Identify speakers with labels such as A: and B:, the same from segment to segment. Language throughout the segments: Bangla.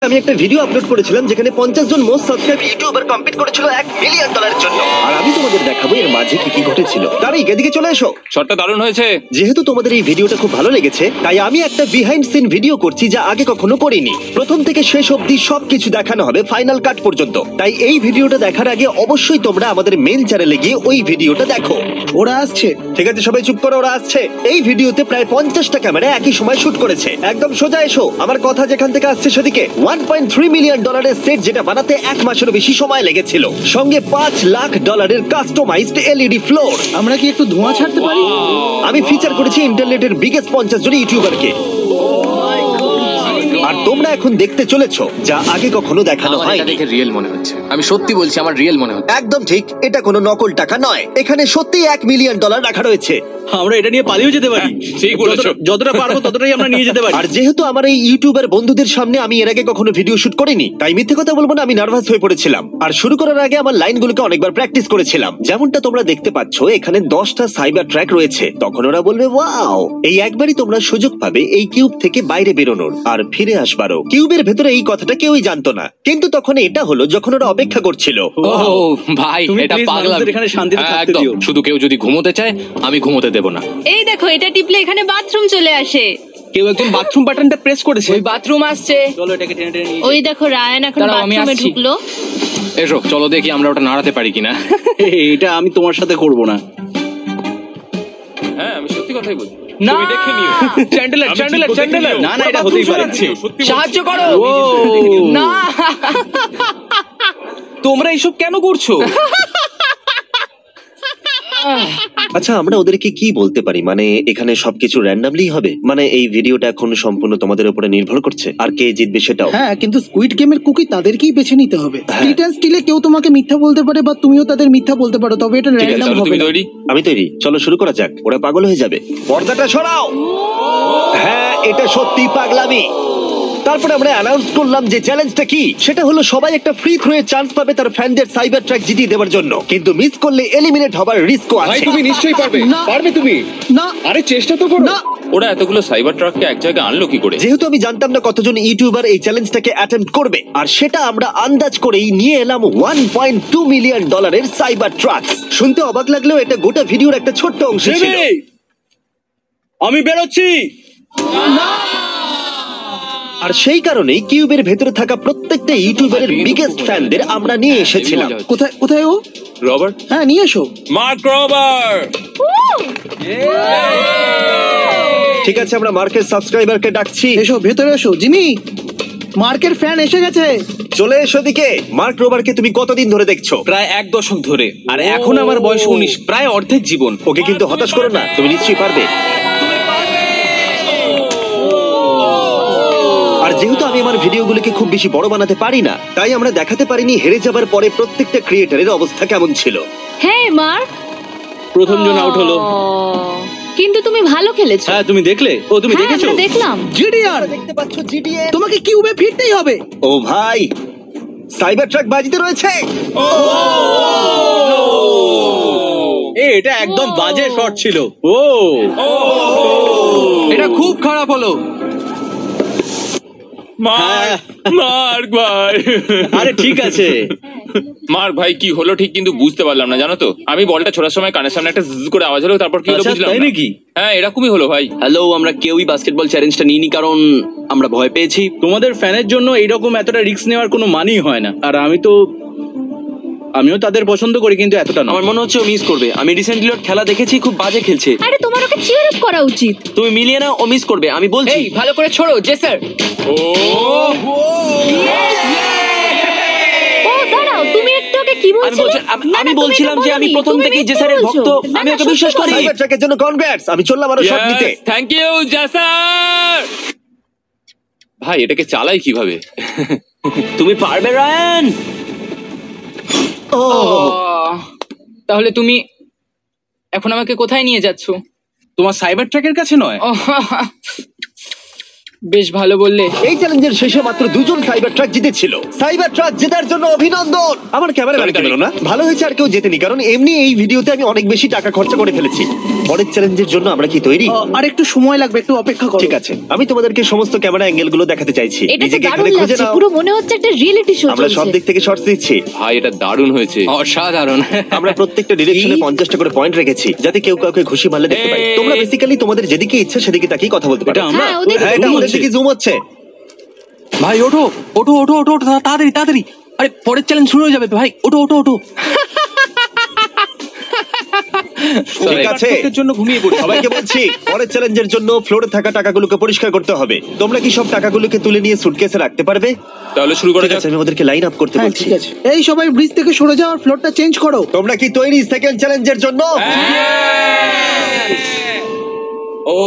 A: আমি একটা ভিডিও আপলোড করেছিলাম যেখানে 50 জন মোস্ট সাবস্ক্রাইব ইউটিউবার কম্পিট করেছিল $1 মিলিয়ন জন্য। আর আমি তোমাদের দেখাবো এর মাঝে কি কি ঘটেছিল। তারই এদিকে চলে এসো।
B: শটটা দারুণ হয়েছে।
A: যেহেতু তোমাদের এই ভিডিওটা খুব ভালো লেগেছে তাই আমি একটা বিহাইন্ড সিন ভিডিও করছি যা আগে কখনো করিনি। প্রথম থেকে শেষ অবধি সবকিছু দেখানো হবে ফাইনাল কাট পর্যন্ত। তাই এই ভিডিওটা দেখার আগে অবশ্যই তোমরা আমাদের মেইন চ্যানেলে গিয়ে ওই ভিডিওটা দেখো।
C: ওরা আসছে।
A: ঠিক আছে সবাই চুপ করো, ওরা আসছে। এই ভিডিওতে প্রায় 50টা ক্যামেরা একই সময় শুট করেছে। একদম সোজা এসো, আমার কথা যেখান থেকে আসছে সেদিকে। $1.3 মিলিয়ন সেট যেটা বানাতে 1 মাসেরও বেশি সময় লেগেছিল, সঙ্গে $5 লাখ কাস্টমাইজড এলইডি ফ্লোর।
C: আমরা কি একটু ধোঁয়া ছাড়তে পারি?
A: আমি ফিচার করেছি ইন্টারনেটের বিগেস্ট 50 জন ইউটিউবারকে। আর তোমরা এখন দেখতে চলেছো যা আগে কখনো দেখানো
B: আমার
A: হয়নি।
B: এটা দেখে রিয়েল মনে হচ্ছে। আমি সত্যি বলছি, আমার রিয়েল মনে হচ্ছে।
A: একদম ঠিক, এটা কোনো নকল টাকা নয়। এখানে সত্যি $1 মিলিয়ন রাখা রয়েছে।
D: আমরা এটা নিয়ে পালিয়েও যেতে পারি।
B: ঠিক বলেছো।
D: যতটা পারবো ততটাই আমরা নিয়ে যেতে পারি।
A: আর যেহেতু আমার এই ইউটিউবার বন্ধুদের সামনে আমি এর আগে কখনো ভিডিও শুট করিনি, তাই মিথ্যে কথা বলবো না, আমি নার্ভাস হয়ে পড়েছিলাম। আর শুরু করার আগে আমার লাইনগুলোকে অনেকবার প্র্যাকটিস করেছিলাম। যেমনটা তোমরা দেখতে পাচ্ছ এখানে 10টা সাইবার ট্র্যাক রয়েছে। তখন ওরা বলবে ওয়াও। এই একবারই তোমরা সুযোগ পাবে এই কিউব থেকে বাইরে বেরোনোর আর ফিরে আসবারও। কিউবের ভেতরে এই কথাটা কেউই জানতো না, কিন্তু তখন এটা হলো যখন ওরা অপেক্ষা করছিল।
B: ও ভাই,
D: তুমি
B: এটা
D: please
B: পাগলামি।
D: মানুষদের এখানে শান্তিতে
B: হ্যাঁ,
D: থাকতে
B: একদম।
D: দিও।
B: শুধু কেউ যদি ঘুমোতে চায় আমি ঘুমোতে দেব না।
E: এই দেখো, এটা টিপলে এখানে বাথরুম চলে আসে।
D: কেউ একজন বাথরুম বাটনটা প্রেস করেছে।
E: ওই বাথরুম আসছে।
D: চলো এটাকে টেনে টেনে নিয়ে
E: ওই দেখো রায়ান এখন
B: দাঁড়াও, আমি
E: বাথরুমে
B: আসছি।
E: ঢুকলো।
B: এসো চলো দেখি আমরা ওটা নাড়াতে পারি কিনা।
D: যাই। এটা আমি তোমার সাথে করব না।
B: হ্যাঁ, আমি সত্যি কথাই বলছি।
E: না।
B: তুমি দেখে নিও। Chandler, Chandler, Chandler.
D: না না, এটা হতেই পারে।
E: সাহায্য করো।
D: ও
E: না।
D: তোমরা এইসব কেন করছো?
A: আচ্ছা আমরা ওদেরকে কি বলতে পারি? মানে এখানে সবকিছু র্যান্ডমলি হবে? মানে এই ভিডিওটা এখন সম্পূর্ণ তোমাদের উপরে নির্ভর করছে, আর কে জিতবে সেটাও।
C: হ্যাঁ, কিন্তু স্কুইড গেমের কুকি তাদেরকেই বেছে নিতে হবে।
A: হ্যাঁ।
C: স্প্লিট এন্ড স্টিলে কেউ তোমাকে মিথ্যা বলতে পারে বা তুমিও তাদের মিথ্যা বলতে পারো, তবে এটা
B: ঠিক আছে,
C: র্যান্ডম
B: তাহলে
C: হবে
B: তুমি
C: না।
B: তৈরি?
A: আমি তৈরি, চলো শুরু করা যাক। ওরা পাগল হয়ে যাবে। পর্দাটা সরাও। হ্যাঁ, এটা সত্যি পাগলামি। তারপরে আমরা অ্যানাউন্স করলাম যে চ্যালেঞ্জটা কি। সেটা হলো সবাই একটা ফ্রি থ্রোয়ে চান্স পাবে তার ফ্যানদের সাইবার ট্র্যাক জিতিয়ে দেওয়ার জন্য, কিন্তু মিস করলে এলিমিনেট হবার রিস্কও আছে।
B: নিশ্চয়ই পারবে।
C: না।
B: পারবে তুমি।
C: না
B: আরে চেষ্টা তো করো।
C: না।
B: ওরা এতগুলো সাইবার ট্রাককে এক জায়গায় আনলো কি করে?
A: যেহেতু আমি জানতাম না কতজন ইউটিউবার এই চ্যালেঞ্জটাকে অ্যাটেম্প্ট করবে, আর সেটা আমরা আন্দাজ করেই নিয়ে এলাম $1.2 মিলিয়ন সাইবার ট্রাকস। শুনতে অবাক লাগলেও এটা গোটা ভিডিওর একটা ছোট্ট অংশ ছিল।
D: জিমি, আমি বেরোচ্ছি।
A: আর সেই কারণেই কিউবের ভেতরে থাকা প্রত্যেকটা ইউটিউবারের বিগেস্ট ফ্যানদের আমরা নিয়ে এসেছিলাম।
C: কোথায় কোথায় ও?
B: রবার্ট,
C: হ্যাঁ, নিয়ে এসো।
B: Mark rubber.
A: ঠিক আছে, আমরা মার্কের সাবস্ক্রাইবারকে ডাকছি।
C: এসো, ভেতরে এসো। জিমি, মার্কের ফ্যান এসে গেছে।
A: চলে এসো দিকে। মার্ক রোবারকে তুমি কতদিন ধরে দেখছো?
D: প্রায় 1 দশক ধরে। আর এখন আমার বয়স 19, প্রায় অর্ধেক জীবন।
A: ওকে কিন্তু হতাশ করো না, তুমি নিশ্চয়ই পারবে। আর যেহেতু আমি আমার ভিডিওগুলোকে খুব বেশি বড় বানাতে পারি না, তাই আমরা দেখাতে পারিনি হেরে যাবার পরে প্রত্যেকটা ক্রিয়েটারের অবস্থা কেমন ছিল।
E: হ্যাঁ মার্ক,
D: প্রথম জন আউট হলো।
E: কিন্তু তুমি ভালো খেলেছো।
D: হ্যাঁ, তুমি দেখলে? ও তুমি
E: হ্যাঁ,
D: দেখেছো?
E: আমরা দেখলাম।
C: জিডিআর,
A: দেখতে পাচ্ছ জিডিএ?
C: তোমাকে কিউবে ফিরতেই হবে।
A: ও ভাই, সাইবার ট্রাক বাজিতে রয়েছে।
D: এটা একদম বাজে শট ছিল। ও
B: এটা খুব খারাপ হলো।
D: হ্যাঁ।
B: মার্ক ভাই।
D: আরে ঠিক আছে।
B: মার্ক ভাই, কি হলো ঠিক কিন্তু বুঝতে পারলাম না, জানো তো। আমি বলটা ছোড়ার সময় কানের সামনে একটা zzz করে আওয়াজ হলো, তারপর কি হলো
D: আচ্ছা,
B: বুঝলাম
D: তাই
B: না।
D: নাকি?
B: হ্যাঁ, এরকমই হলো ভাই।
F: হ্যালো, আমরা কেউই বাস্কেটবল চ্যালেঞ্জটা নিইনি কারণ আমরা ভয় পেয়েছি।
D: তোমাদের ফ্যানের জন্য এইরকম এতটা রিস্ক নেওয়ার কোনো মানেই হয় না। আর আমিও তাদের পছন্দ করি, কিন্তু এতটা না।
F: আমার মনে হচ্ছে ও মিস করবে। আমি রিসেন্টলি ওর খেলা দেখেছি, খুব বাজে খেলছে।
E: আরে তোমার ওকে চিয়ার আপ করা উচিত।
F: তুমি মিলিয়ে নাও, ও মিস করবে, আমি বলছি।
E: ভালো করে ছোড়ো জেসার।
B: ও
E: ও দাঁড়াও, তুমি একটু ওকে কি বলছিলে?
F: আমি বলছিলাম যে আমি প্রথম থেকেই জেসারের ভক্ত, আমি ওকে বিশ্বাস করি।
A: সাইবার ট্রাকের জন্য কনগ্রাটস। আমি চললাম আরো শট নিতে।
B: থ্যাংক ইউ জাসার। ভাই, এটাকে চালাই কিভাবে?
F: তুমি পারবে রায়ান।
A: ও
E: তাহলে তুমি এখন আমাকে কোথায় নিয়ে যাচ্ছো?
D: তোমার সাইবার ট্র্যাকের কাছে নয়।
F: বেশ ভালো বললে।
A: এই চ্যালেঞ্জের শেষে মাত্র 2 জন সাইবার ট্রাক জিতেছিল। সাইবার ট্রাক জেতার জন্য অভিনন্দন। আমার ক্যামেরা ব্যাক করলো না, ভালো হয়েছে আর কেউ জেতেনি, কারণ এমনি এই ভিডিওতে আমি অনেক বেশি টাকা খরচা করে ফেলেছি। পরের চ্যালেঞ্জের জন্য আমরা কি তৈরি?
C: আর একটু সময় লাগবে, একটু অপেক্ষা করো।
A: ঠিক আছে, আমি তোমাদেরকে সমস্ত ক্যামেরা অ্যাঙ্গেল গুলো দেখাতে চাইছি।
E: এটা তো
A: নিজেকে
E: দারুণ
A: এখানে খুঁজে
E: লাগছে,
A: নাও।
E: পুরো মনে হচ্ছে একটা রিয়েলিটি শো
A: আমরা সব
E: চলছে।
A: দিক থেকে শর্টস দিচ্ছি।
B: ভাই এটা দারুণ হয়েছে।
F: অসাধারণ।
A: আমরা প্রত্যেকটা ডিরেকশনে 50টা করে পয়েন্ট রেখেছি, যাতে কেউ কাউকে ঘুষি মারলে দেখতে পাই। তোমরা বেসিক্যালি তোমাদের যেদিকে ইচ্ছা সেদিকে তাকিয়ে কথা বলতে পারো।
D: এটা আমরা?
E: হ্যাঁ, ওদের
A: হ্যাঁ, এটা ওদের দিকে জুম হচ্ছে।
F: ভাই ওঠো ওঠো ওঠো ওঠো ওঠো, তাড়াতাড়ি তাড়াতাড়ি। আরে পরের চ্যালেঞ্জ শুরু হয়ে যাবে ভাই, ওঠো ওঠো ওঠো।
A: ঠিক আছে,
D: জন্য ঘুমিয়ে পড়ি।
A: সবাইকে বলছি পরের চ্যালেঞ্জের জন্য ফ্লোরে থাকা টাকাগুলোকে পরিষ্কার করতে হবে। তোমরা কি সব টাকাগুলোকে তুলে নিয়ে সুটকেসে রাখতে পারবে?
B: তাহলে শুরু করা
A: ঠিক
B: যাক।
A: আছে, আমি ওদেরকে লাইন আপ করতে
C: হ্যাঁ
A: বলছি।
C: ঠিক আছে, এই সবাই ব্রিজ থেকে সরে যাও আর ফ্লোরটা চেঞ্জ করো।
A: তোমরা কি তৈরি সেকেন্ড চ্যালেঞ্জের জন্য?
B: ও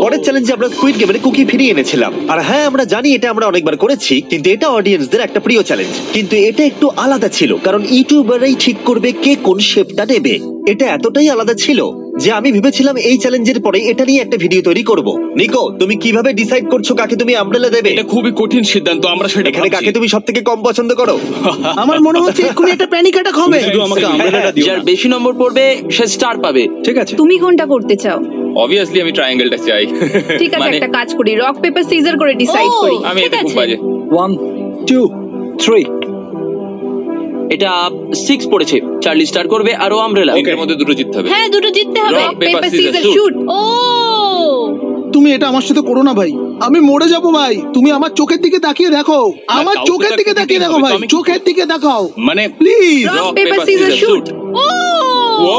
A: পরের চ্যালেঞ্জে আমরা স্কুইড গেমের কুকি ফিরিয়ে এনেছিলাম। আর হ্যাঁ, আমরা জানি এটা আমরা অনেকবার করেছি, কিন্তু এটা অডিয়েন্সদের একটা প্রিয় চ্যালেঞ্জ। কিন্তু এটা একটু আলাদা ছিল, কারণ ইউটিউবাররাই ঠিক করবে কে কোন শেপটা নেবে। এটা এতটাই আলাদা ছিল যে আমি ভেবেছিলাম এই চ্যালেঞ্জের পরে এটা নিয়ে একটা ভিডিও তৈরি করব। নিকো, তুমি কিভাবে ডিসাইড করছো কাকে তুমি আমব্রেলা দেবে?
G: এটা খুবই কঠিন সিদ্ধান্ত, আমরা সেটা
A: এখানে কাকে
G: ভাবছি।
A: তুমি সবথেকে কম পছন্দ করো?
C: আমার মনে হচ্ছে এক্ষুনি একটা প্যানিক অ্যাটাক হবে।
D: শুধু আমাকে আমব্রেলাটা দিও
F: যার
D: না।
F: বেশি নম্বর পড়বে সে স্টার পাবে।
D: ঠিক আছে।
E: তুমি কোনটা করতে চাও?
B: অবভিয়াসলি আমি ট্রায়াঙ্গেলটা চাই।
E: ঠিক আছে, একটা কাজ করি, রক পেপার সিজার করে ডিসাইড করি।
B: আমি
E: ঠিক
B: এতে খুব
E: আছে।
B: বাজে।
D: 1 2 3।
F: এটা 6 পড়েছে। চার্লি স্টার করবে আর ও আমব্রেলা।
B: এর মধ্যে দুটো জিততে হবে।
E: হ্যাঁ, দুটো জিততে হবে।
B: Rock,
E: rock
B: paper,
E: paper
B: scissors,
E: scissor
B: shoot.
E: Shoot. ও
C: তুমি এটা আমার সাথে করো না ভাই, আমি মরে যাব ভাই। তুমি আমার চোখের দিকে তাকিয়ে দেখো, আমার
G: কাউকে
C: চোখের
G: তো
C: দিকে
G: একটা
C: তাকিয়ে
G: দিতেই
C: দেখো
G: হবে,
C: ভাই,
G: তো আমি কি
C: চোখের দিকে তাকাও
G: মানে
C: please.
E: Rock paper scissor shoot. ও
B: ও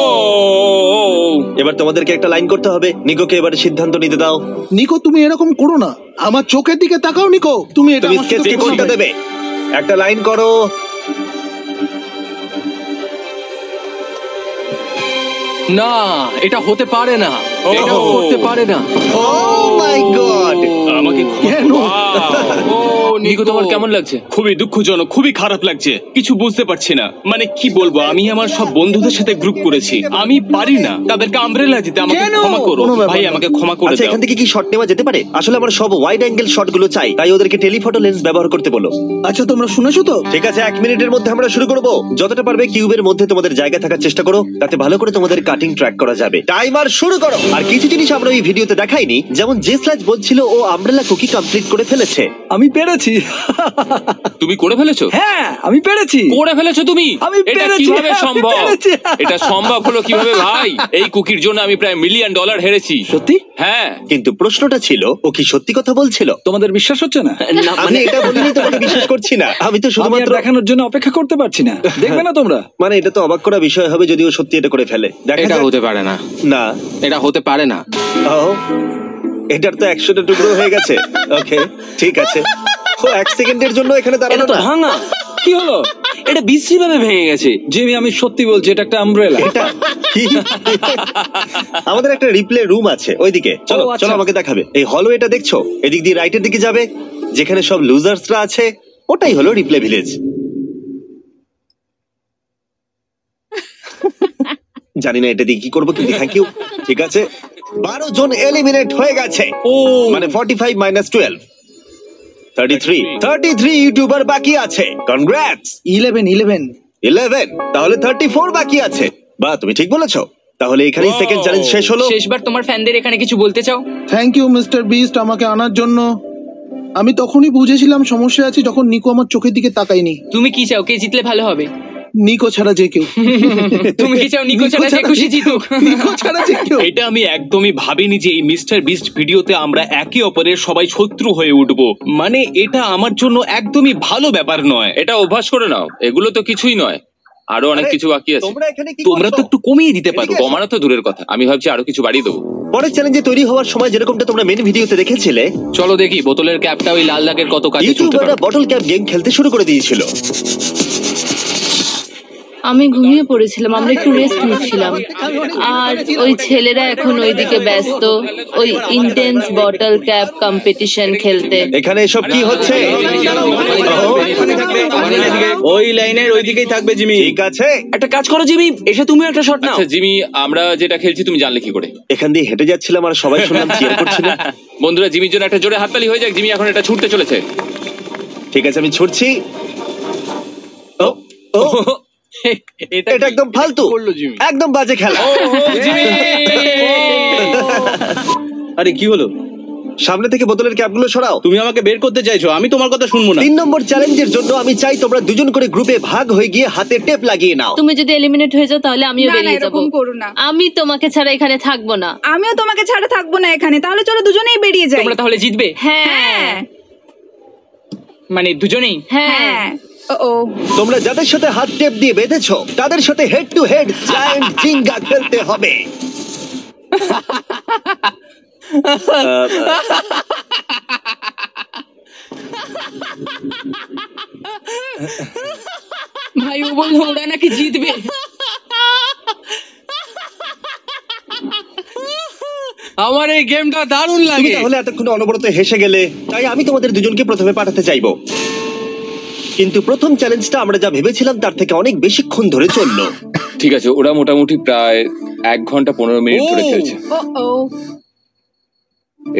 A: এবার তোমাদেরকে একটা লাইন করতে হবে। নিকোকে এবার সিদ্ধান্ত নিতে দাও।
C: নিকো তুমি এরকম করো না, আমার চোখের দিকে তাকাও নিকো। তুমি এটা
A: তুমি
C: আমার সাথে
A: স্কেচকে
C: করো না
A: কোনটা
C: ভাই।
A: দেবে? একটা লাইন করো।
F: না, এটা হতে পারে না। এটা
B: Oh.
F: করতে পারে না।
A: ও মাই গড!
G: আমাকে
C: কেন?
F: ও
B: নিকো, তোমার কেমন লাগছে?
G: খুবই দুঃখজনক, খুবই খারাপ লাগছে, কিছু বুঝতে পারছি না। মানে কি বলবো, আমি আমার সব বন্ধুদের সাথে গ্রুপ করেছি, আমি পারি না তাদেরকে আমব্রেলা দিতে। আমাকে
C: কেন?
G: ক্ষমা করো
C: কোনো ব্যাপার
G: ভাই,
C: না।
G: আমাকে ক্ষমা করে
A: আচ্ছা,
G: দাও।
A: এখান থেকে কি শট নেওয়া যেতে পারে? আসলে আমার সব ওয়াইড অ্যাঙ্গেল শট গুলো চাই, তাই ওদেরকে টেলিফটো লেন্স ব্যবহার করতে বলো।
C: আচ্ছা তোমরা শুনেছো তো?
A: ঠিক আছে, 1 মিনিটের মধ্যে আমরা শুরু করব। যতটা পারবে কিউবের মধ্যে তোমাদের জায়গা থাকার চেষ্টা করো, তাতে ভালো করে তোমাদের কাটিং ট্র্যাক করা যাবে। টাইমার শুরু করো। আর কিছু জিনিস আমরা এই ভিডিওতে দেখাইনি, যেমন যে স্ল্যাজ বলছিল ও আমব্রেলা কুকি কমপ্লিট করে ফেলেছে।
D: আমি পেরেছি।
B: তুমি করে ফেলেছো?
D: হ্যাঁ, আমি পেরেছি।
B: করে ফেলেছো তুমি?
D: আমি
B: এটা
D: পেরেছি,
B: কিভাবে
D: আমি
B: সম্ভব?
D: পেরেছি।
B: এটা সম্ভব হলো কিভাবে ভাই? এই কুকির জন্য আমি প্রায় $1 মিলিয়ন হেরেছি।
D: সত্যি?
B: হ্যাঁ।
A: কিন্তু প্রশ্নটা ছিল, ও কি সত্যি কথা বলছিল?
D: তোমাদের বিশ্বাস হচ্ছে না?
F: না,
A: আমি
F: মানে
A: এটা বলিনি, তোমাকে বিশ্বাস করছি না। আমি তো
D: আমি আর
A: শুধুমাত্র
D: দেখানোর জন্য অপেক্ষা করতে পারছি না। দেখবে না তোমরা?
A: মানে এটা তো অবাক করা বিষয় হবে যদি ও সত্যি এটা করে ফেলে। দেখা
F: এটা
A: যাক।
F: হতে পারে না।
A: না।
F: এটা হতে পারে না।
A: ও, এটার তো 100টা টুকরো হয়ে গেছে। ওকে, ঠিক আছে। ও 1 সেকেন্ডের জন্য এখানে
F: এটা
A: দাঁড়ালো
F: তো
A: না।
F: ভাঙা।
D: কি হলো?
F: এটা বিশ্রী ভাবে ভেঙে গেছে।
D: জিমি, আমি সত্যি বলছি, এটা একটা আমব্রেলা।
A: এটা কি? আমাদের একটা রিপ্লে রুম আছে ওইদিকে। চলো
D: ও, আচ্ছা।
A: চলো, আমাকে দেখাবে। এই হলওয়েটা দেখছো? এদিক দিয়ে রাইটের দিকে যাবে, যেখানে সব লুজার্সরা আছে। ওটাই হলো রিপ্লে ভিলেজ। জানি না এটা দিয়ে কি করবো, কিন্তু থ্যাংক ইউ। ঠিক আছে, 12 জন এলিমিনেট হয়ে গেছে।
F: ও
A: মানে 45 - 12 33 ইউটিউবার বাকি আছে। কনগ্রাটস।
C: 11
A: তাহলে 34 বাকি আছে। বাহ, তুমি ঠিক বলেছো। তাহলে এখানেই সেকেন্ড চ্যালেঞ্জ শেষ হলো।
F: শেষবার তোমার ফ্যানদের এখানে কিছু বলতে চাও?
C: থ্যাংক ইউ মিস্টার বিস্ট আমাকে আনার জন্য। আমি তখনই বুঝেছিলাম সমস্যা আছে যখন নিকো আমার চোখের দিকে তাকায়নি।
F: তুমি কি চাও কে জিতলে ভালো হবে?
C: নিকো ছাড়া যে কেউ।
F: তুমি কি চাও নিকো ছাড়া যে খুশি জিতুক?
C: নিকো ছাড়া যে কেউ।
G: এটা আমি একদমই ভাবিনি যে এই মিস্টার বিস্ট ভিডিওতে আমরা একে অপরের সবাই শত্রু হয়ে উঠবো। মানে এটা আমার জন্য একদমই ভালো ব্যাপার নয়।
B: এটা অভ্যাস করে নাও, এগুলো তো কিছুই নয়, আরো অনেক
A: আরে,
B: কিছু বাকি আছে।
A: তোমরা এখানে কি
G: তোমরা তো
A: করছো?
G: একটু কমিয়ে দিতে পারো।
A: এদিকে
B: কমানো তো দূরের কথা, আমি ভাবছি আরো কিছু বাড়িয়ে দেবো।
A: পরের চ্যালেঞ্জে তৈরি হওয়ার সময় যেরকমটা তোমরা মেন ভিডিওতে দেখেছিলে,
F: চলো দেখি বোতলের ক্যাপটা ওই লাল দাগের কত কাছে চলতে
A: ইউটিউবাররা
F: পারে।
A: বটল ক্যাপ গেম খেলতে শুরু করে দিয়েছিল।
E: আমি ঘুমিয়ে পড়েছিলাম, আমরা একটু রেস্ট নিচ্ছিলাম। আর ওই ছেলেরা এখন ওইদিকে ব্যস্ত ওই ইন্টেন্স বটল ক্যাপ কম্পিটিশন খেলতে।
A: এখানে এসব কি হচ্ছে? ওহ, এখানে থাকবে।
D: ওই লাইনের ওইদিকেই থাকবে জিমি।
A: ঠিক আছে,
F: একটা কাজ করো জিমি, এসে তুমি একটা শট নাও।
B: আচ্ছা জিমি, আমরা যেটা খেলছি তুমি জানলে কি করে?
A: এখান দিয়ে হেঁটে যাচ্ছিলাম আর সবাই শুনলাম চিয়ার করছিল।
B: বন্ধুরা, জিমির জন্য একটা জোরে হাততালি হয়ে যাক। জিমি এখন এটা ছুটতে চলেছে।
A: ঠিক আছে, আমি ছুটছি। ও ও, এটা একদম ফালতু, একদম বাজে খেলা।
D: আরে কি হলো?
A: সামনে থেকে বোতলের ক্যাপগুলো সরাও।
D: তুমি আমাকে বের করতে চাইছো, আমি তোমার কথা শুনবো না।
A: 3 নম্বর চ্যালেঞ্জের জন্য আমি চাই তোমরা দুজন করে গ্রুপে ভাগ হয়ে গিয়ে হাতে টেপ লাগিয়ে নাও।
E: তুমি যদি এলিমিনেট হয়ে যাও তাহলে আমিও
H: না, না,
E: বেরিয়ে যাব।
H: এরকম করো না।
E: আমি তোমাকে ছাড়া এখানে থাকবো না।
H: আমিও তোমাকে ছাড়া থাকবো না এখানে, তাহলে চলো দুজনেই বেরিয়ে যাই।
F: তোমরা তাহলে জিতবে?
E: হ্যাঁ
F: মানে দুজনেই?
E: হ্যাঁ।
H: ও
A: তোমরা যাদের সাথে হাত টেপ দিয়ে বেঁধেছো তাদের সাথে হেড টু হেড জায়ান্ট জিঙ্গা খেলতে হবে।
F: ভাই ও বললো ওরা নাকি জিতবে। আমার এই গেমটা দারুণ
A: তুমি
F: লাগে।
A: তাহলে এতক্ষণ অনবরত হেসে গেলে, তাই আমি তোমাদের দুজনকে প্রথমে পাঠাতে চাইবো। কিন্তু প্রথম চ্যালেঞ্জটা আমরা যা ভেবেছিলাম তার থেকে অনেক বেশিক্ষণ ধরে চললো।
B: ঠিক আছে, ওরা মোটামুটি প্রায় 1 ঘন্টা 15 মিনিট ধরে খেলছে।
H: ও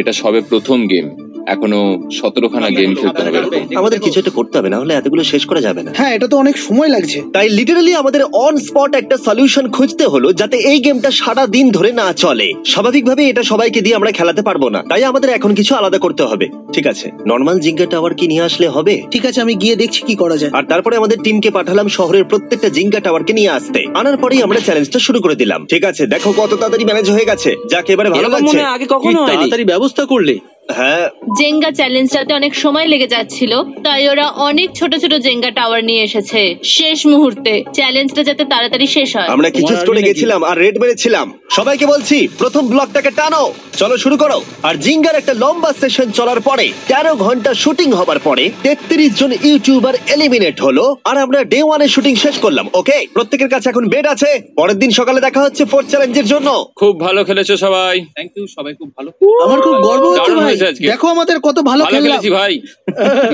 B: এটা সবে প্রথম গেম, এখনো 17খানা গেম খেলতে হবে।
A: আমাদের কিছু একটা করতে হবে, না হলে এতগুলো শেষ করা যাবে না।
C: হ্যাঁ, এটা তো অনেক সময় লাগছে।
A: তাই লিটারালি আমাদের অন স্পট একটা সলিউশন খুঁজতে হলো যাতে এই গেমটা সারা দিন ধরে না চলে। স্বাভাবিকভাবে এটা সবাইকে দিয়ে আমরা খেলাতে পারবো না, তাই আমাদের এখন কিছু আলাদা করতে হবে। ঠিক আছে, নর্মাল জিঙ্গা টাওয়ার কি নিয়ে আসলে হবে?
C: ঠিক আছে, আমি গিয়ে দেখছি কি করা যায়।
A: আর তারপরে আমাদের টিমকে পাঠালাম শহরের প্রত্যেকটা জিঙ্গা টাওয়ারকে নিয়ে আসতে। আনার পরেই আমরা চ্যালেঞ্জটা শুরু করে দিলাম। ঠিক আছে, দেখো কত তাড়াতাড়ি ম্যানেজ হয়ে গেছে, যাকে এবারে ভালো
F: এরকম
A: লাগছে।
F: মনে হয় আগে
D: কি
F: কখনো হয়নি।
D: তাড়াতাড়ি ব্যবস্থা করলে।
A: হ্যাঁ,
E: জেঙ্গা চ্যালেঞ্জটাতে অনেক সময় লেগে যাচ্ছিল, তাই ওরা অনেক ছোট ছোট জেঙ্গা টাওয়ার নিয়ে এসেছে শেষ মুহূর্তে, চ্যালেঞ্জটা যাতে তাড়াতাড়ি শেষ হয়।
A: আমরা কিছু
D: তোমার
A: স্টোরে
D: নাকি?
A: গেছিলাম আর রেড মেরেছিলাম। সবাইকে বলছি প্রথম ব্লকটাকে টানো, চলো শুরু করো। আর জিঙ্গার একটা লম্বা সেশন চলার পরে 13 ঘন্টা শুটিং হবার পরে 33 জন ইউটিউবার এলিমিনেট হলো। আর আমরা ডে 1 এর শুটিং শেষ করলাম। ওকে, প্রত্যেকের কাছে এখন বেড আছে। পরের দিন সকালে দেখা হচ্ছে 4th চ্যালেঞ্জের জন্য।
B: খুব ভালো খেলেছো সবাই।
D: থ্যাংক ইউ, সবাই খুব ভালো।
C: আমার খুব গর্ব হচ্ছে
B: দারুণ
C: ভাই,
B: হয়েছে আজকে।
C: দেখো আমাদের কত ভালো
B: ভালো
C: খেললাম।
B: খেলেছি ভাই।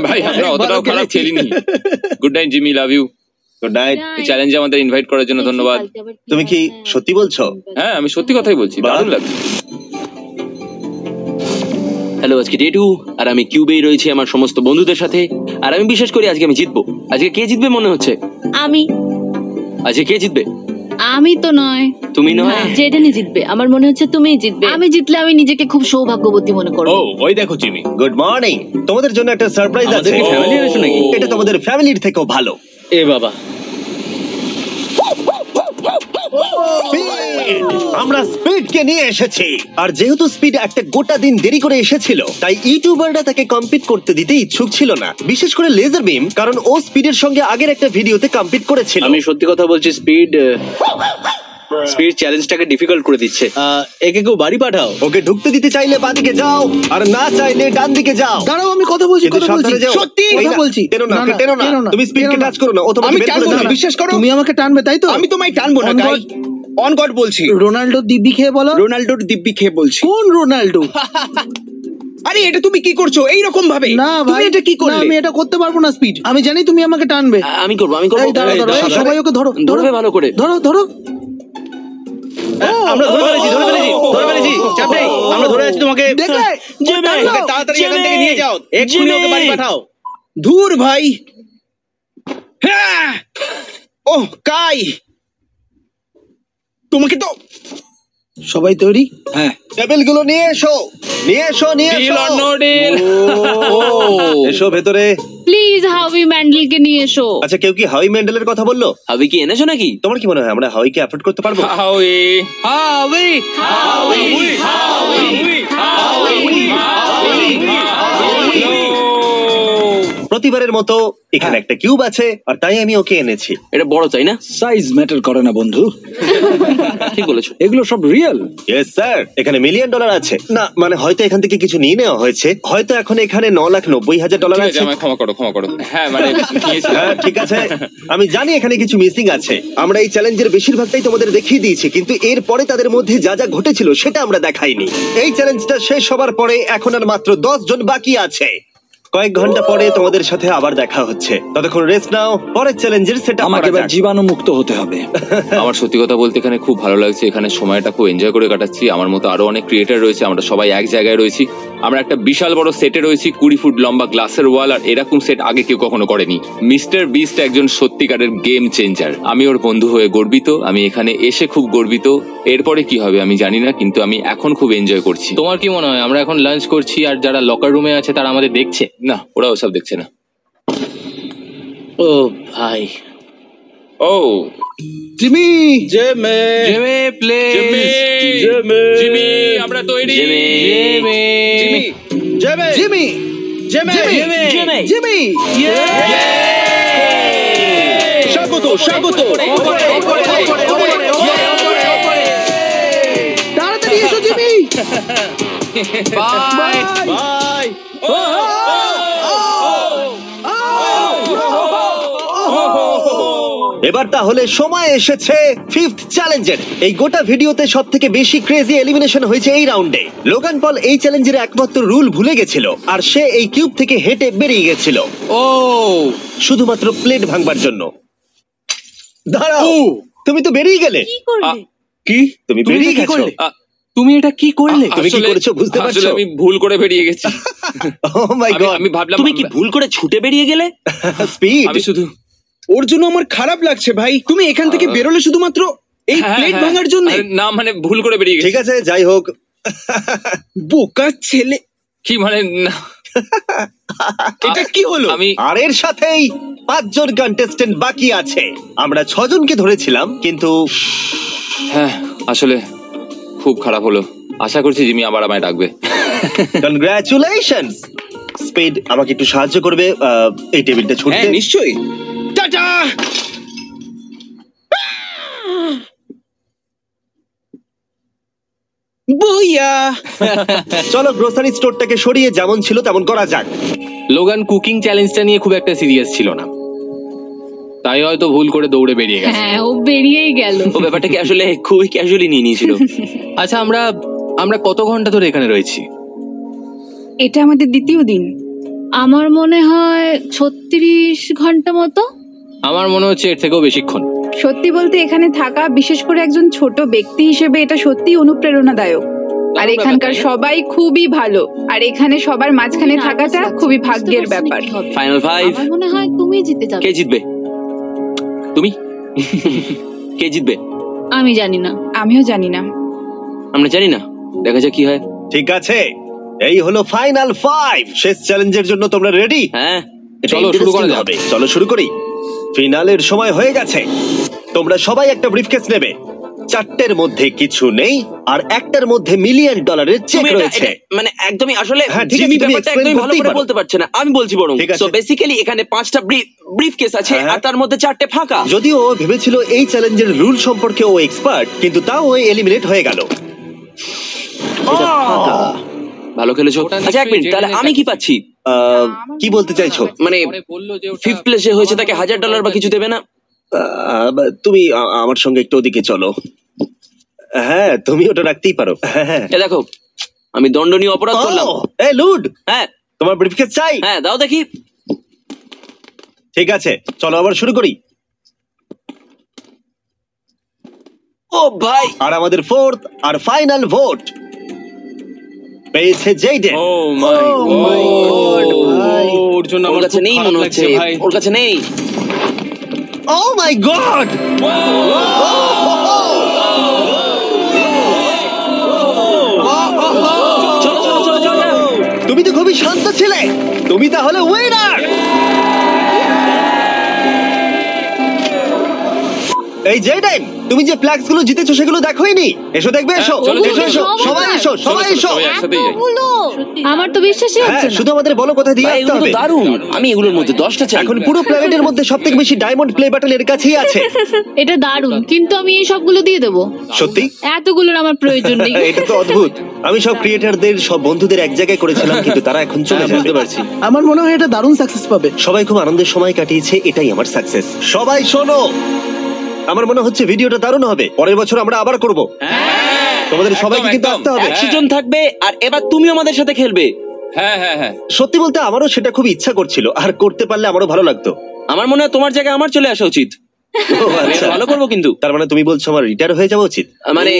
B: ভাই আমরা অতটাও খারাপ খেলিনি। Good night Jimmy, love you.
A: Good night.
B: এই চ্যালেঞ্জে আমাদের ইনভাইট করার জন্য ধন্যবাদ।
A: তুমি কি সত্যি বলছো?
B: হ্যাঁ, আমি সত্যি কথাই বলছি, দারুণ লাগছে।
F: হ্যালো, আজকে ডে 2 আর আমি কিউবেই রয়েছি আমার সমস্ত বন্ধুদের সাথে। আর আমি বিশ্বাস করি আজকে আমি জিতবো। আজকে কে জিতবে মনে হচ্ছে? আজকে কে জিতবে?
E: আমি তো নয়।
F: তুমি নয়?
E: জেডেনই জিতবে, আমার মনে হচ্ছে তুমিই জিতবে। আমি জিতলে আমি নিজেকে খুব সৌভাগ্যবতী মনে করব।
G: ও ওই দেখো জিমি।
A: Good morning. তোমাদের জন্য একটা সারপ্রাইজ আছে।
D: আমাদের কি family এনেছো নাকি?
A: এটা তোমাদের ফ্যামিলির থেকেও ভালো।
D: এ বাবা,
A: আমরা স্পিডকে নিয়ে এসেছি। আর যেহেতু স্পিড একটা গোটা দিন দেরি করে এসেছিল, তাই ইউটিউবাররা তাকে কম্পিট করতে দিতে ইচ্ছুক ছিল না, বিশেষ করে লেজার বিম, কারণ ও স্পিডের সঙ্গে আগের একটা ভিডিওতে কম্পিট করেছিল।
D: আমি সত্যি কথা বলছি, স্পিড চ্যালেঞ্জটাকে ডিফিকাল্ট করে দিচ্ছে। একে কেউ বাড়ি পাঠাও।
A: ওকে ঢুকতে দিতে চাইলে বাঁদিকে যাও, আর না চাইলে ডান দিকে যাও।
C: দাঁড়াও, আমি কথা বলছি,
A: কিন্তু
C: কথা বলছি,
A: সাবধানে যাও।
C: সত্যি
A: এই
C: কথা
A: না,
C: বলছি।
A: টেনো না,
C: না, না,
A: টেনো না।
C: টেনো না,
A: তুমি স্পিডকে
C: টেনো না।
A: টাচ করো না, ও তোমাকে
C: আমি
A: বের করে
C: টানবো না,
A: দেবে।
C: বিশ্বাস করো। তুমি আমাকে টানবে, তাই তো?
I: আমি তোমায় টানবো না
C: On
I: guy.
C: God।
I: On god বলছি,
C: রোনাল্ডো দিব্যি খেয়ে বলো।
I: রোনাল্ডোর দিব্যি খেয়ে বলছি।
C: কোন রোনাল্ডো?
I: আরে এটা তুমি কি করছো এইরকম ভাবে?
C: না
I: তুমি
C: ভাই,
I: এটা কি
C: না,
I: করলে?
C: আমি এটা করতে পারবো না। স্পিড, আমি জানি তুমি আমাকে টানবে।
F: আমি করবো, আমি করবো।
C: এই, দাঁড়াও, দাঁড়াও, এই, সবাই ওকে ধরো, ধরো,
F: ধরবে ভালো করে।
C: ধরো, ধরো।
D: আমরা ধরে ফেলেছি, ধরে ফেলেছি, ধরে ফেলেছি। চাপ নেই, আমরা ধরে আছি তোমাকে।
C: দেখলে?
I: ওকে তাড়াতাড়ি এখান থেকে নিয়ে যাও।
D: এক্ষুনি ওকে বাড়ি পাঠাও।
I: ধুর ভাই। হ্যাঁ। ওহ কাই, তোমাকে তো
C: সবাই তৈরি?
I: হ্যাঁ।
A: টেবিলগুলো নিয়ে এসো, নিয়ে এসো, নিয়ে
B: ডিল
A: এসো।
B: Or no deal?
A: এসো ভেতরে।
E: প্লিজ হাউই ম্যান্ডেলকে নিয়ে এসো।
A: আচ্ছা, কেউ কি হাউই মেন্ডেলের কথা বললো?
F: হাবি কি এনেছো নাকি?
A: তোমার কি মনে হয় আমরা হাউইকে অ্যাফোর্ড করতে পারবো?
B: হাউই
F: হাবি
A: প্রতিবারের মতো এখানে একটা কিউব আছে, আর তাই আমি ওকে এনেছি।
F: এটা বড় তাই না?
I: সাইজ ম্যাটার করে না বন্ধু।
F: ঠিক বলেছো।
I: এগুলো সব রিয়েল।
A: ইয়েস স্যার, এখানে $1 মিলিয়ন আছে। না মানে হয়তো এখান থেকে কিছু নিয়ে নেওয়া হয়েছে, হয়তো এখন এখানে $9,90,000
B: ঠিক আছে,
A: আছে।
B: আমায় ক্ষমা করো, ক্ষমা করো। হ্যাঁ মানে নিয়েছিলাম।
A: হ্যাঁ ঠিক আছে, আমি জানি এখানে কিছু মিসিং আছে। আমরা এই চ্যালেঞ্জের বেশিরভাগটাই তোমাদের দেখিয়ে দিয়েছি, কিন্তু এরপরে তাদের মধ্যে যা যা ঘটেছিল সেটা আমরা দেখাইনি। এই চ্যালেঞ্জটা শেষ হবার পরে এখন আর মাত্র 10 জন বাকি আছে। কয়েক ঘন্টা পরে তোমাদের সাথে আবার দেখা হচ্ছে। ততক্ষণ রেস্ট নাও, পরের চ্যালেঞ্জের সেটা
J: আমাকে এবার জীবাণু মুক্ত হতে হবে।
B: আমার সত্যি কথা বলতে এখানে খুব ভালো লাগছে, এখানে সময়টা খুব এনজয় করে কাটাচ্ছি। আমার মতো আরো অনেক ক্রিয়েটার রয়েছে, আমরা সবাই এক জায়গায় রয়েছি। আমরা একটা বিশাল বড় সেটে রয়েছি, 20 ফুট লম্বা গ্লাসের ওয়াল, আর এরকম সেট আগে কেউ কখনো করেনি। মিস্টার বিস্ট একজন সত্যিকারের গেম চেঞ্জার। আমি ওর বন্ধু হয়ে গর্বিত, আমি এখানে এসে খুব গর্বিত। এরপরে কি হবে আমি জানি না, কিন্তু আমি এখন খুব এনজয় করছি।
F: তোমার কি মনে হয় আমরা এখন লাঞ্চ করছি আর যারা লকার রুমে আছে তারা আমাদের দেখছে?
B: না, ওরা ওসব দেখছে না।
F: ও ভাই,
B: ও
C: জিমি,
D: জেমে
F: জিমি প্লিজ,
B: জিমি আমরা তৈরি।
F: Jimmy
C: Jimmy, Jimmy, Jimmy, Jimmy, স্বাগত, স্বাগত। তাড়াতাড়ি এসো জিমি।
F: Bye
C: bye.
A: এবার তাহলে সময় এসেছে ফিফথ চ্যালেঞ্জের। এই গোটা ভিডিওতে সব থেকে বেশি ক্রেজি এলিমিনেশন হয়েছে এই রাউন্ডে। লোগান পল এই চ্যালেঞ্জের একমাত্র রুল ভুলে গেছিল, আর সে এই কিউব থেকে হেঁটে বেরিয়ে গেছিল শুধুমাত্র প্লেট ভাঙবার জন্য। দাঁড়াও, তুমি তো বেরিয়ে গেলে।
B: কি
A: তুমি বেরিয়ে গেছো?
F: তুমি এটা কি করলে?
A: তুমি কি করেছো বুঝতে
B: আসলে
A: পারছো?
B: আমি ভুল করে বেরিয়ে গেছি।
A: Oh my God!
B: আমি ভাবলাম
F: তুমি কি ভুল করে ছুটে বেরিয়ে গেলে?
A: স্পিড।
B: আমি শুধু
I: ওর জন্য আমার খারাপ লাগছে ভাই। তুমি এখান থেকে বেরোলে শুধুমাত্র এই প্লেট ভাঙার জন্য?
B: আরে না, মানে ভুল করে বেরিয়ে গেছি।
A: ঠিক আছে, যাই হোক।
I: বোকা ছেলে।
B: কি মানে না,
I: এটা কি হলো?
B: আমি
A: আর এর সাথেই 5 জন কন্টেস্টেন্ট বাকি আছে। আমরা 6 জনকে ধরেছিলাম, কিন্তু
B: হ্যাঁ আসলে খুব খারাপ হলো। আশা করছি জিমি আবার আমায় ডাকবে।
A: কনগ্রাচুলেশনস। স্পিড, আমাকে একটু সাহায্য করবে এই টেবিলটা ছুঁড়তে?
I: হ্যাঁ নিশ্চয়ই। টাটা। বইয়া।
A: চলো গ্রোসারি স্টোরটাকে সরিয়ে যেমন ছিল তেমন করা যাক।
F: লোগান কুকিং চ্যালেঞ্জটা নিয়ে খুব একটা সিরিয়াস ছিল না, তাই হয়তো ভুল করে দৌড়ে বেরিয়ে গেছে।
E: হ্যাঁ, ও বেরিয়েই গেল।
F: ও ব্যাপারটাকে আসলে খুবই ক্যাজুয়ালি নিয়ে নিয়েছিল। আচ্ছা, আমরা কত ঘন্টা ধরে এখানে রয়েছি?
H: এটা আমাদের দ্বিতীয় দিন।
E: আমার মনে হয় 36 ঘন্টা মতো।
F: আমার মনে হচ্ছে এর থেকেও বেশিক্ষণ।
H: সত্যি বলতে এখানে থাকা, বিশেষ করে একজন ছোট ব্যক্তি হিসেবে, এটা সত্যি অনুপ্রেরণাদায়ক। আর এখানকার সবাই খুবই ভালো, আর এখানে সবার মাঝখানে থাকাটা খুবই ভাগ্যের ব্যাপার।
F: ফাইনাল 5।
E: আমার মনে হয় তুমি জিতে যাবে।
F: কে জিতবে? তুমি? কে জিতবে?
E: আমি জানি না।
H: আমিও জানি না।
F: আমরা জানি না, দেখা যাক কি হয়।
A: ঠিক আছে, এই হলো ফাইনাল 5। শেষ চ্যালেঞ্জের জন্য তোমরা রেডি?
F: হ্যাঁ,
A: এটা
F: চলো শুরু করা
A: interesting
F: যাক।
A: হবে। চলো শুরু করি। ফিনালের সময় হয়ে গেছে। তোমরা সবাই একটা ব্রিফকেস নেবে। 4টের মধ্যে কিছু নেই, আর 1টার মধ্যে $1 মিলিয়ন চেক
F: তুমি
A: রয়েছে।
F: মানে একদমই আসলে
A: হ্যাঁ, ঠিক আছে,
F: জিমি
A: তুমি
F: ব্যাপারটা
A: explain
F: একদমই ভালো
A: করতেই
F: করে
A: পারো।
F: বলতে পারছে না, আমি বলছি বরং।
A: ঠিক আছে।
F: সো বেসিক্যালি এখানে 5টা ব্রিফ কেস আছে,
A: হ্যাঁ।
F: আর তার মধ্যে 4টে ফাঁকা।
A: যদিও ও ভেবেছিল এই চ্যালেঞ্জের রুল সম্পর্কে ও এক্সপার্ট, কিন্তু তাও ও এলিমিনেট হয়ে গেল।
F: ভালো খেলেছো। আচ্ছা এক মিনিট, তাহলে আমি কি পাচ্ছি?
A: কি বলতে চাইছো?
F: মানে ফিফথ প্লেসে হয়েছে, তাকে $1000 বা কিছু দেবে না?
A: তুমি আমার সঙ্গে একটু ওদিকে চলো। হ্যাঁ, তুমি ওটা রাখতেই পারো। হ্যাঁ।
F: এ দেখো, আমি দণ্ডনীয় অপরাধ করলাম।
A: এই লুড,
F: হ্যাঁ
A: তোমার ব্রিফকেস চাই?
F: হ্যাঁ, দাও দেখি।
A: ঠিক আছে, চলো আবার শুরু করি।
F: ও ভাই,
A: আর আমাদের 4th আর ফাইনাল ভোট পেয়েছে জেইডেন।
B: ও মাই গড,
G: ওর জন্য
F: ওর
G: আমার
F: কাছে
G: খুব
F: নেই
G: খারাপ
F: মনে
G: লাগছে
F: হচ্ছে,
G: ভাই।
F: ওর কাছে নেই।
A: ও মাই গড!
F: চলো চলো চলো চলো।
A: তুমি তো খুবই শান্ত ছিলে। তুমি তাহলে উইনার। এই জেইডেন, তুমি যে ফ্ল্যাক্স গুলো জিতেছো সেগুলো দেখোইনি? এসো দেখবে, এসো
B: চলো,
A: এসো
B: চলো,
A: এসো,
B: চলো,
A: সবাই এসো, সবাই এসো।
B: সবাই একসাথেই যাই।
E: আমার তো বিশ্বাসই
A: হ্যাঁ,
E: হচ্ছে না।
A: শুধু আমাদের বলো কোথায় দিয়ে
F: ভাই,
A: আসতে
F: এগুলো
A: হবে।
F: তো দারুণ। আমি এগুলোর মধ্যে 10টা চাই।
A: এখন পুরো প্ল্যানেটের মধ্যে সবথেকে বেশি ডায়মন্ড প্লে বাটন এর কাছেই আছে।
E: এটা দারুণ, কিন্তু আমি এই সবগুলো দিয়ে দেবো।
A: সত্যি?
E: এতগুলোর আমার প্রয়োজন নেই।
A: এটা তো অদ্ভুত। আমি সব ক্রিয়েটারদের, সব বন্ধুদের এক জায়গায় করেছিলাম, কিন্তু তারা এখন চলে যাবে।
F: বুঝতে পারছি।
C: আমার মনে হয় এটা দারুণ সাকসেস পাবে।
A: সবাই খুব আনন্দের সময় কাটিয়েছে, এটাই আমার সাকসেস। সবাই শোনো, আমার মনে হচ্ছে ভিডিওটা দারুণ হবে। পরের বছর আমরা আবার করব। তোমাদের সবাইকে কিন্তু আসতে হবে।
F: 100 জন থাকবে, আর এবার তুমি আমাদের সাথে খেলবে।
B: হ্যাঁ হ্যাঁ হ্যাঁ
A: সত্যি বলতে আমারও সেটা খুব ইচ্ছা করছিল, আর করতে পারলে আমারও ভালো লাগতো।
F: আমার মনে হয় তোমার জায়গায় আমার চলে আসা উচিত।
A: ও, আচ্ছা।
F: ভালো করবো কিন্তু।
A: তার মানে তুমি বলছো আমার রিটায়ার হয়ে যাওয়া উচিত?
F: মানে